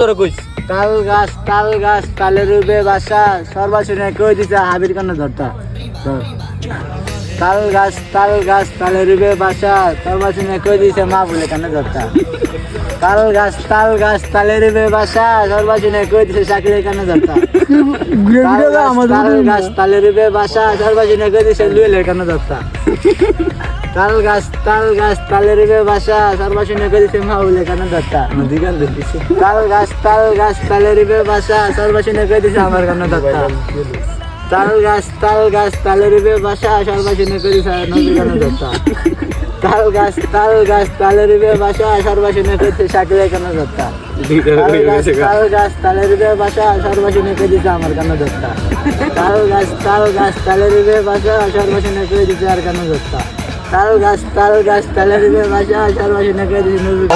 তোরা কইস তাল গাছ তালে রুবে বাসা সর্বাসনে কই দিছে হাবির কানে ধরতা তাল গাছ তালে রুবে বাসা সর্বাসনে কই দিছে মা বলে কানে ধরতা তাল গাছ তালে রুবে বাসা সর্বাসনে কই দিছে শাকিলের কানে ধরতা তাল গাছ তালে রুবে বাসা সর্বাসনে কই দিছে লুয়েলের কানে ধরতা তাল গাছ তালে রুবে বাসা সর্বাসনে কই দিছে মা বলে কানে ধরতা নদীগান দিছে তাল গাছ তালে রুবে বাসা সর্বাসনে কই দিছে আমার কানে ধরতা তাল গাছ তালে রুবে বাসা সর্বাসনে কই দিছে নদীর কানে ধরতা তাল গাছ তালে রুবে বাসা সর্বাসনে কই দিছে শাকিলের কানে ধরতা তাল গাছ তালে রুবে বাসা সর্বাসনে কই দিছে আমার কানে ধরতা তাল গাছ তালে রুবে বাসা সর্বাসনে কই দিছে আর কানে ধরতা তাল গাছ তালে রুবে বাসা সর্বাসনে কই দিছে নদীর